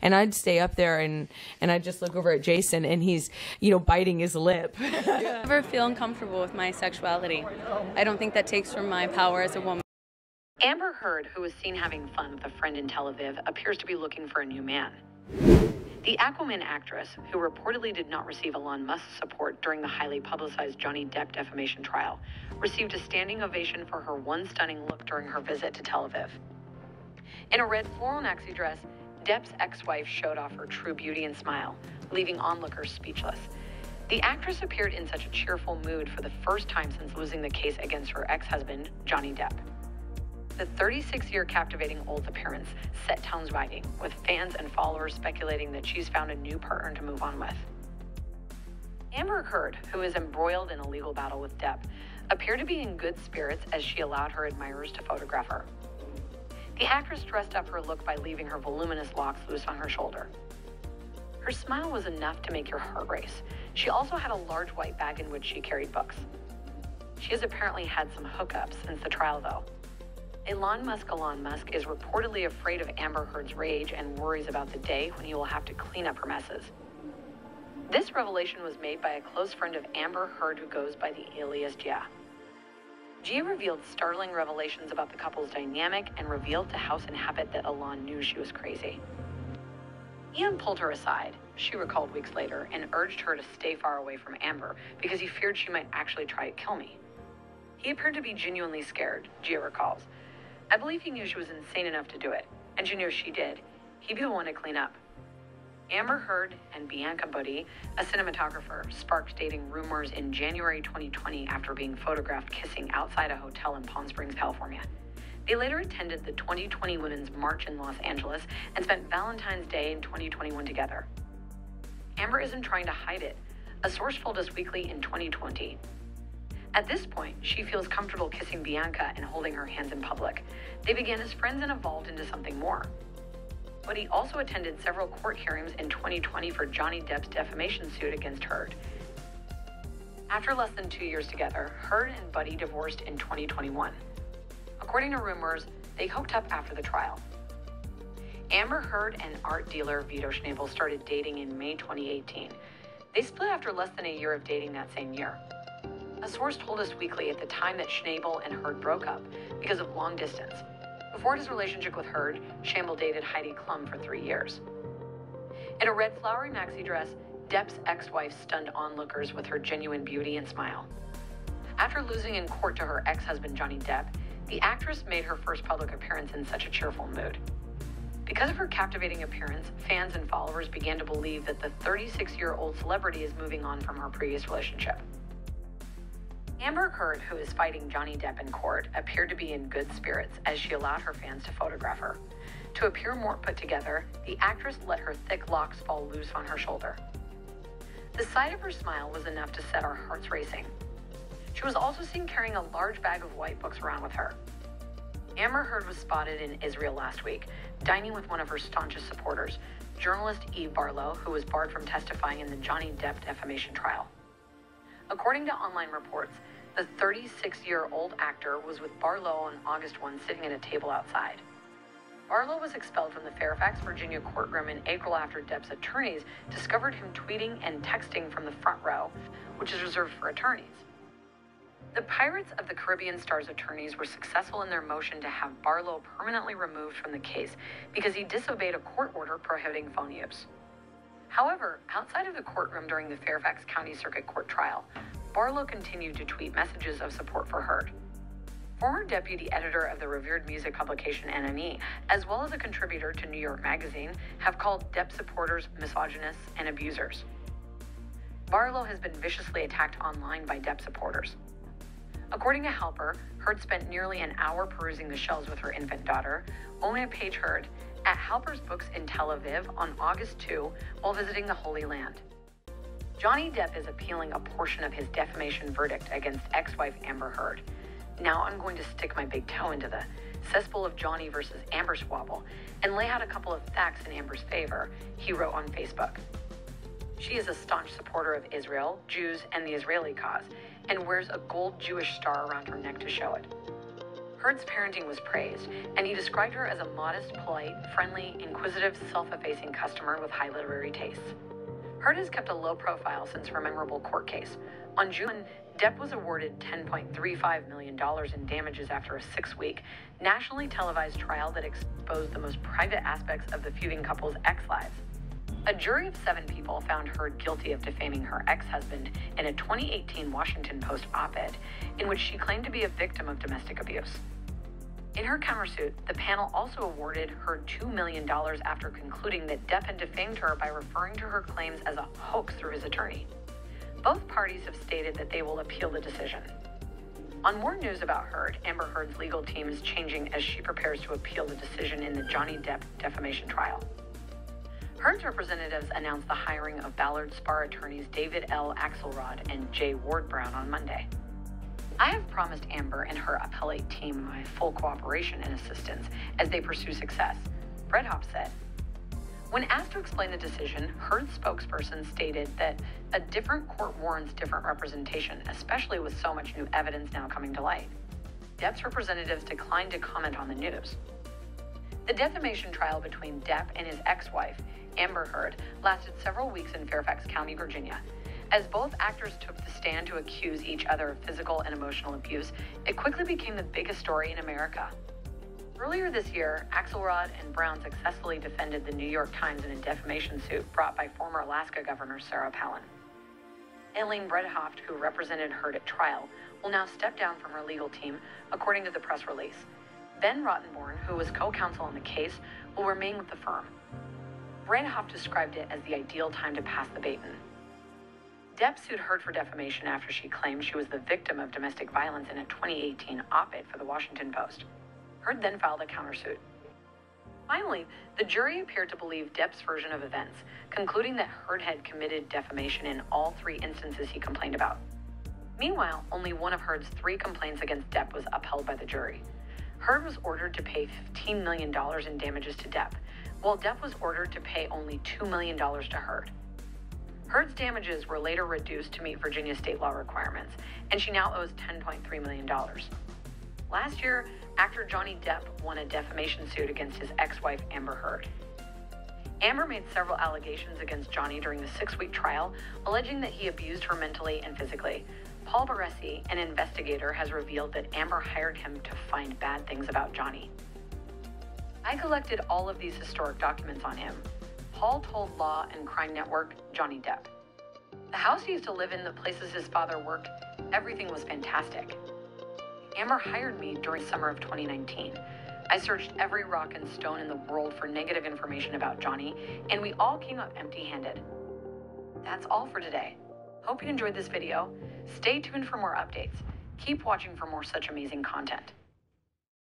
And I'd stay up there and I'd just look over at Jason and he's, you know, biting his lip. I never feel uncomfortable with my sexuality. I don't think that takes from my power as a woman. Amber Heard, who was seen having fun with a friend in Tel Aviv, appears to be looking for a new man. The Aquaman actress, who reportedly did not receive Elon Musk's support during the highly publicized Johnny Depp defamation trial, received a standing ovation for her one stunning look during her visit to Tel Aviv. In a red floral maxi dress, Depp's ex-wife showed off her true beauty and smile, leaving onlookers speechless. The actress appeared in such a cheerful mood for the first time since losing the case against her ex-husband, Johnny Depp. The 36-year captivating old appearance set towns wagging, with fans and followers speculating that she's found a new partner to move on with. Amber Heard, who is embroiled in a legal battle with Depp, appeared to be in good spirits as she allowed her admirers to photograph her. The actress dressed up her look by leaving her voluminous locks loose on her shoulder. Her smile was enough to make your heart race. She also had a large white bag in which she carried books. She has apparently had some hookups since the trial, though. Elon Musk is reportedly afraid of Amber Heard's rage and worries about the day when he will have to clean up her messes. This revelation was made by a close friend of Amber Heard who goes by the alias 𝐥𝐢𝐤𝐤. 𝐥𝐢𝐤 revealed startling revelations about the couple's dynamic and revealed to House and Habit that Elon knew she was crazy. Elon pulled her aside, she recalled weeks later, and urged her to stay far away from Amber because he feared she might actually try to kill me. He appeared to be genuinely scared, 𝐥𝐢𝐤 recalls. I believe he knew she was insane enough to do it, and she knew if she did, he'd be the one to clean up. Amber Heard and Bianca Buddy, a cinematographer, sparked dating rumors in January 2020 after being photographed kissing outside a hotel in Palm Springs, California. They later attended the 2020 Women's March in Los Angeles and spent Valentine's Day in 2021 together. Amber isn't trying to hide it, a source told Us Weekly in 2020. At this point, she feels comfortable kissing Bianca and holding her hands in public. They began as friends and evolved into something more. But he also attended several court hearings in 2020 for Johnny Depp's defamation suit against Heard. After less than 2 years together, Heard and Buddy divorced in 2021. According to rumors, they hooked up after the trial. Amber Heard and art dealer Vito Schnabel started dating in May 2018. They split after less than a year of dating that same year. A source told Us Weekly at the time that Schnabel and Heard broke up because of long distance. Before his relationship with Heard, Schnabel dated Heidi Klum for 3 years. In a red flowery maxi dress, Depp's ex-wife stunned onlookers with her genuine beauty and smile. After losing in court to her ex-husband Johnny Depp, the actress made her first public appearance in such a cheerful mood. Because of her captivating appearance, fans and followers began to believe that the 36-year-old celebrity is moving on from her previous relationship. Amber Heard, who is fighting Johnny Depp in court, appeared to be in good spirits as she allowed her fans to photograph her. To appear more put together, the actress let her thick locks fall loose on her shoulder. The sight of her smile was enough to set our hearts racing. She was also seen carrying a large bag of white books around with her. Amber Heard was spotted in Israel last week, dining with one of her staunchest supporters, journalist 𝐦𝐤𝐤𝐫, who was barred from testifying in the Johnny Depp defamation trial. According to online reports, the 36-year-old actor was with Barlow on August 1 sitting at a table outside. Barlow was expelled from the Fairfax, Virginia courtroom in April after Depp's attorneys discovered him tweeting and texting from the front row, which is reserved for attorneys. The Pirates of the Caribbean star's attorneys were successful in their motion to have Barlow permanently removed from the case because he disobeyed a court order prohibiting phone use. However, outside of the courtroom during the Fairfax County Circuit Court trial, Barlow continued to tweet messages of support for Heard. Former deputy editor of the revered music publication NME, as well as a contributor to New York Magazine, have called Depp supporters misogynists and abusers. Barlow has been viciously attacked online by Depp supporters. According to Helper, Heard spent nearly an hour perusing the shelves with her infant daughter, Ona Page Heard, at Halper's Books in Tel Aviv on August 2 while visiting the Holy Land. Johnny Depp is appealing a portion of his defamation verdict against ex-wife Amber Heard. Now I'm going to stick my big toe into the cesspool of Johnny versus Amber squabble and lay out a couple of facts in Amber's favor, he wrote on Facebook. She is a staunch supporter of Israel, Jews, and the Israeli cause, and wears a gold Jewish star around her neck to show it. Heard's parenting was praised, and he described her as a modest, polite, friendly, inquisitive, self-effacing customer with high literary tastes. Heard has kept a low profile since her memorable court case. On June, Depp was awarded $10.35 million in damages after a 6-week, nationally televised trial that exposed the most private aspects of the feuding couple's ex-lives. A jury of 7 people found Heard guilty of defaming her ex-husband in a 2018 Washington Post op-ed in which she claimed to be a victim of domestic abuse. In her countersuit, the panel also awarded Heard $2 million after concluding that Depp had defamed her by referring to her claims as a hoax through his attorney. Both parties have stated that they will appeal the decision. On more news about Heard, Amber Heard's legal team is changing as she prepares to appeal the decision in the Johnny Depp defamation trial. Heard's representatives announced the hiring of Ballard Spahr attorneys David L. Axelrod and Jay Ward-Brown on Monday. I have promised Amber and her appellate team my full cooperation and assistance as they pursue success, Fred Hopp said. When asked to explain the decision, Heard's spokesperson stated that a different court warrants different representation, especially with so much new evidence now coming to light. Depp's representatives declined to comment on the news. The defamation trial between Depp and his ex-wife, Amber Heard, lasted several weeks in Fairfax County, Virginia. As both actors took the stand to accuse each other of physical and emotional abuse, it quickly became the biggest story in America. Earlier this year, Axelrod and Brown successfully defended the New York Times in a defamation suit brought by former Alaska Governor Sarah Palin. Elaine Bredehoft, who represented Heard at trial, will now step down from her legal team, according to the press release. Ben Rottenborn, who was co-counsel on the case, will remain with the firm. Bredehoft described it as the ideal time to pass the baton. Depp sued Heard for defamation after she claimed she was the victim of domestic violence in a 2018 op-ed for the Washington Post. Heard then filed a countersuit. Finally, the jury appeared to believe Depp's version of events, concluding that Heard had committed defamation in all 3 instances he complained about. Meanwhile, only one of Heard's 3 complaints against Depp was upheld by the jury. Heard was ordered to pay $15 million in damages to Depp, while Depp was ordered to pay only $2 million to Heard. Heard's damages were later reduced to meet Virginia state law requirements, and she now owes $10.3 million. Last year, actor Johnny Depp won a defamation suit against his ex-wife Amber Heard. Amber made several allegations against Johnny during the 6-week trial, alleging that he abused her mentally and physically. Paul Baresi, an investigator, has revealed that Amber hired him to find bad things about Johnny. I collected all of these historic documents on him. Paul told Law and Crime Network Johnny Depp. The house he used to live in, the places his father worked, everything was fantastic. Amber hired me during summer of 2019. I searched every rock and stone in the world for negative information about Johnny, and we all came up empty-handed. That's all for today. Hope you enjoyed this video. Stay tuned for more updates. Keep watching for more such amazing content.